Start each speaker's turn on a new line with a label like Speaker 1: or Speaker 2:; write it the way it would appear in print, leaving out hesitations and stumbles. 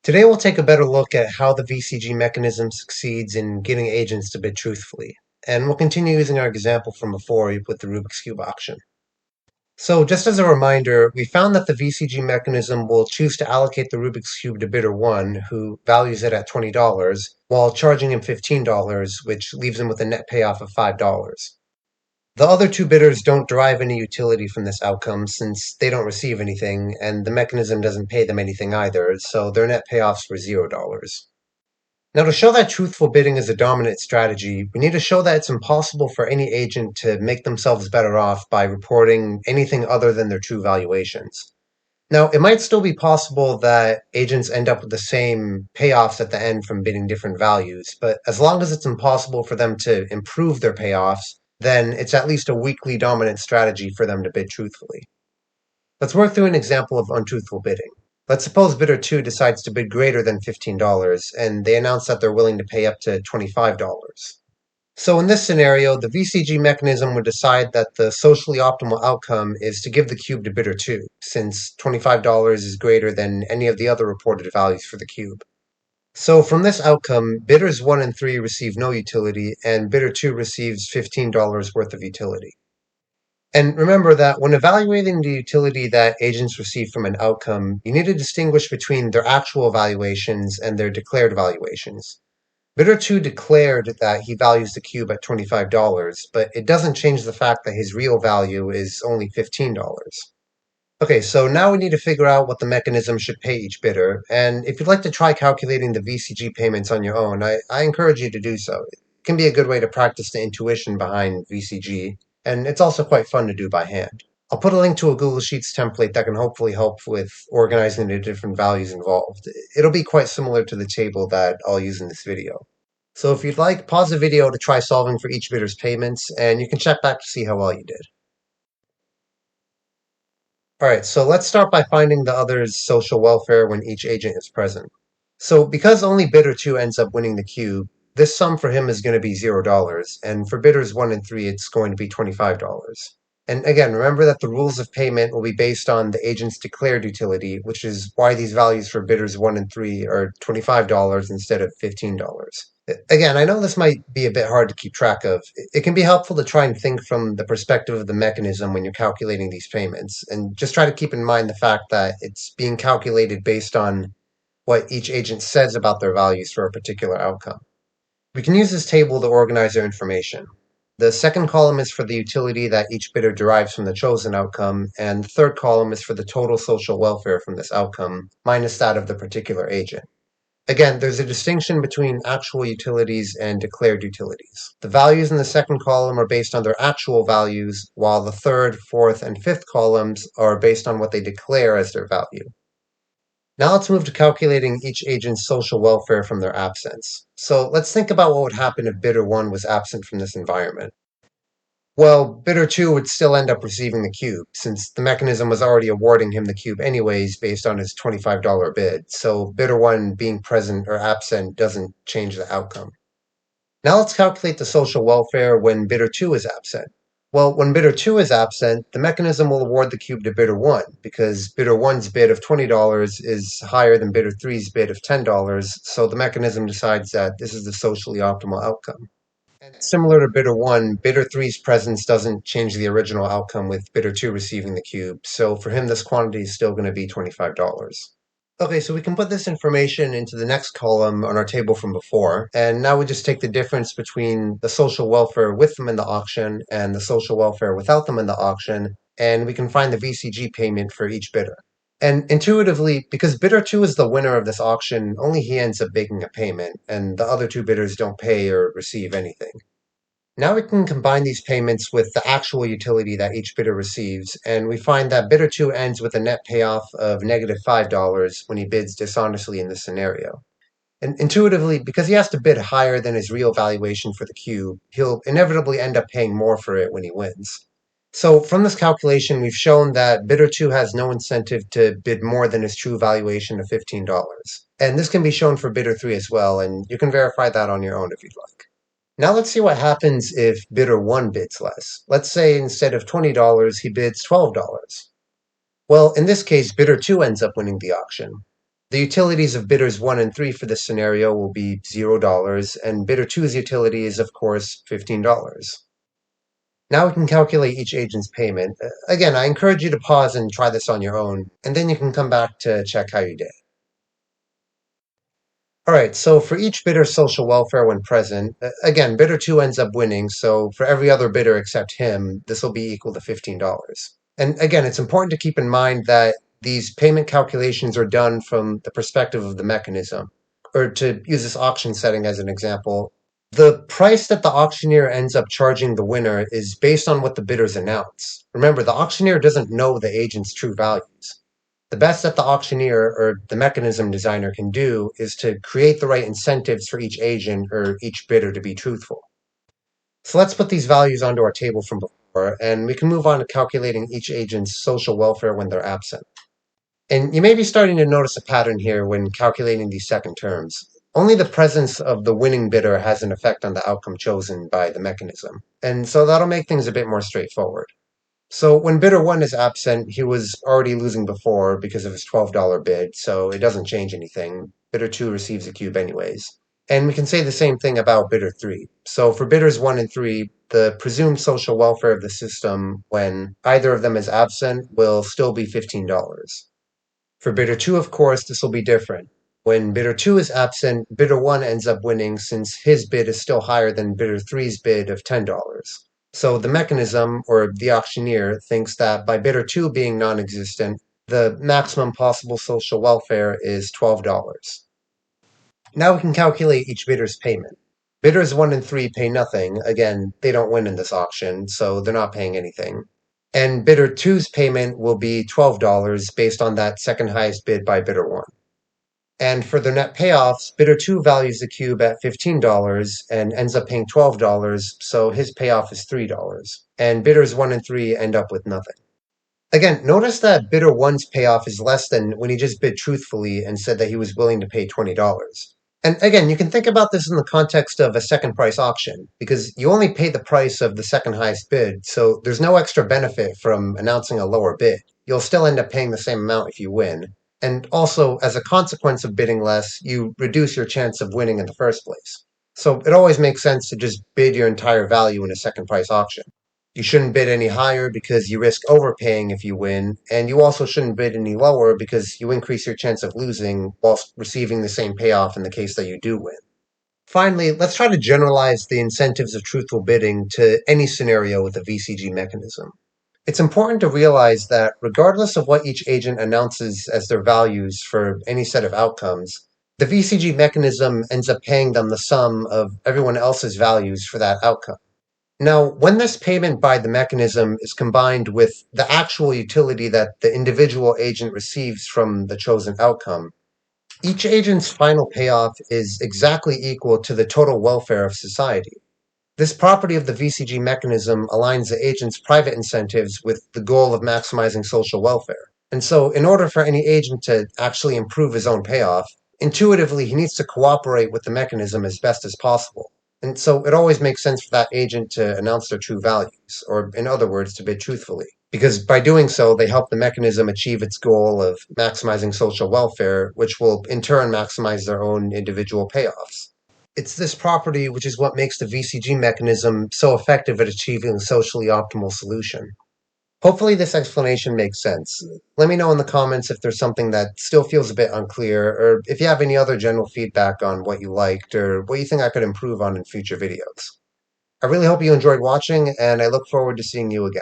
Speaker 1: Today we'll take a better look at how the VCG mechanism succeeds in getting agents to bid truthfully, and we'll continue using our example from before with the Rubik's Cube auction. So just as a reminder, we found that the VCG mechanism will choose to allocate the Rubik's Cube to bidder 1, who values it at $20, while charging him $15, which leaves him with a net payoff of $5. The other two bidders don't derive any utility from this outcome since they don't receive anything, and the mechanism doesn't pay them anything either, so their net payoffs were $0. Now, to show that truthful bidding is a dominant strategy, we need to show that it's impossible for any agent to make themselves better off by reporting anything other than their true valuations. Now, it might still be possible that agents end up with the same payoffs at the end from bidding different values, but as long as it's impossible for them to improve their payoffs, then it's at least a weakly dominant strategy for them to bid truthfully. Let's work through an example of untruthful bidding. Let's suppose bidder 2 decides to bid greater than $15, and they announce that they're willing to pay up to $25. So in this scenario, the VCG mechanism would decide that the socially optimal outcome is to give the cube to bidder 2, since $25 is greater than any of the other reported values for the cube. So from this outcome, bidders 1 and 3 receive no utility, and bidder 2 receives $15 worth of utility. And remember that when evaluating the utility that agents receive from an outcome, you need to distinguish between their actual valuations and their declared valuations. Bidder 2 declared that he values the cube at $25, but it doesn't change the fact that his real value is only $15. Okay, so now we need to figure out what the mechanism should pay each bidder, and if you'd like to try calculating the VCG payments on your own, I encourage you to do so. It can be a good way to practice the intuition behind VCG, and it's also quite fun to do by hand. I'll put a link to a Google Sheets template that can hopefully help with organizing the different values involved. It'll be quite similar to the table that I'll use in this video. So if you'd like, pause the video to try solving for each bidder's payments, and you can check back to see how well you did. Alright, so let's start by finding the other's social welfare when each agent is present. So because only bidder 2 ends up winning the cube, this sum for him is going to be $0, and for bidders 1 and 3 it's going to be $25. And again, remember that the rules of payment will be based on the agent's declared utility, which is why these values for bidders 1 and 3 are $25 instead of $15. Again, I know this might be a bit hard to keep track of. It can be helpful to try and think from the perspective of the mechanism when you're calculating these payments, and just try to keep in mind the fact that it's being calculated based on what each agent says about their values for a particular outcome. We can use this table to organize our information. The second column is for the utility that each bidder derives from the chosen outcome, and the third column is for the total social welfare from this outcome, minus that of the particular agent. Again, there's a distinction between actual utilities and declared utilities. The values in the second column are based on their actual values, while the third, fourth, and fifth columns are based on what they declare as their value. Now let's move to calculating each agent's social welfare from their absence. So let's think about what would happen if bidder 1 was absent from this environment. Well, bidder 2 would still end up receiving the cube, since the mechanism was already awarding him the cube anyways based on his $25 bid, so bidder 1 being present or absent doesn't change the outcome. Now let's calculate the social welfare when bidder 2 is absent. Well, when bidder 2 is absent, the mechanism will award the cube to bidder 1, because bidder 1's bid of $20 is higher than bidder 3's bid of $10, so the mechanism decides that this is the socially optimal outcome. And similar to bidder 1, bidder 3's presence doesn't change the original outcome with bidder 2 receiving the cube, so for him this quantity is still going to be $25. Okay, so we can put this information into the next column on our table from before, and now we just take the difference between the social welfare with them in the auction and the social welfare without them in the auction, and we can find the VCG payment for each bidder. And intuitively, because bidder 2 is the winner of this auction, only he ends up making a payment, and the other two bidders don't pay or receive anything. Now we can combine these payments with the actual utility that each bidder receives, and we find that bidder 2 ends with a net payoff of negative $5 when he bids dishonestly in this scenario. And intuitively, because he has to bid higher than his real valuation for the cube, he'll inevitably end up paying more for it when he wins. So from this calculation, we've shown that bidder 2 has no incentive to bid more than his true valuation of $15. And this can be shown for bidder 3 as well, and you can verify that on your own if you'd like. Now let's see what happens if bidder 1 bids less. Let's say instead of $20, he bids $12. Well, in this case, bidder 2 ends up winning the auction. The utilities of bidders 1 and 3 for this scenario will be $0, and bidder two's utility is, of course, $15. Now we can calculate each agent's payment. Again, I encourage you to pause and try this on your own, and then you can come back to check how you did. All right, so for each bidder's social welfare when present, again, bidder 2 ends up winning, so for every other bidder except him, this will be equal to $15. And again, it's important to keep in mind that these payment calculations are done from the perspective of the mechanism. Or to use this auction setting as an example, the price that the auctioneer ends up charging the winner is based on what the bidders announce. Remember, the auctioneer doesn't know the agent's true values. The best that the auctioneer or the mechanism designer can do is to create the right incentives for each agent or each bidder to be truthful. So let's put these values onto our table from before, and we can move on to calculating each agent's social welfare when they're absent. And you may be starting to notice a pattern here when calculating these second terms. Only the presence of the winning bidder has an effect on the outcome chosen by the mechanism, and so that'll make things a bit more straightforward. So when bidder 1 is absent, he was already losing before because of his $12 bid, so it doesn't change anything. Bidder 2 receives a cube anyways. And we can say the same thing about bidder 3. So for bidders 1 and 3, the presumed social welfare of the system when either of them is absent will still be $15. For bidder 2, of course, this will be different. When bidder 2 is absent, bidder 1 ends up winning since his bid is still higher than bidder 3's bid of $10. So the mechanism, or the auctioneer, thinks that by bidder 2 being non-existent, the maximum possible social welfare is $12. Now we can calculate each bidder's payment. Bidders 1 and 3 pay nothing. Again, they don't win in this auction, so they're not paying anything. And bidder 2's payment will be $12 based on that second highest bid by bidder 1. And for the net payoffs, bidder 2 values the cube at $15 and ends up paying $12, so his payoff is $3. And bidders 1 and 3 end up with nothing. Again, notice that bidder 1's payoff is less than when he just bid truthfully and said that he was willing to pay $20. And again, you can think about this in the context of a second price auction, because you only pay the price of the second highest bid, so there's no extra benefit from announcing a lower bid. You'll still end up paying the same amount if you win. And also, as a consequence of bidding less, you reduce your chance of winning in the first place. So it always makes sense to just bid your entire value in a second price auction. You shouldn't bid any higher because you risk overpaying if you win, and you also shouldn't bid any lower because you increase your chance of losing whilst receiving the same payoff in the case that you do win. Finally, let's try to generalize the incentives of truthful bidding to any scenario with a VCG mechanism. It's important to realize that regardless of what each agent announces as their values for any set of outcomes, the VCG mechanism ends up paying them the sum of everyone else's values for that outcome. Now, when this payment by the mechanism is combined with the actual utility that the individual agent receives from the chosen outcome, each agent's final payoff is exactly equal to the total welfare of society. This property of the VCG mechanism aligns the agent's private incentives with the goal of maximizing social welfare. And so, in order for any agent to actually improve his own payoff, intuitively he needs to cooperate with the mechanism as best as possible. And so it always makes sense for that agent to announce their true values, or in other words, to bid truthfully. Because by doing so, they help the mechanism achieve its goal of maximizing social welfare, which will in turn maximize their own individual payoffs. It's this property which is what makes the VCG mechanism so effective at achieving a socially optimal solution. Hopefully this explanation makes sense. Let me know in the comments if there's something that still feels a bit unclear, or if you have any other general feedback on what you liked, or what you think I could improve on in future videos. I really hope you enjoyed watching, and I look forward to seeing you again.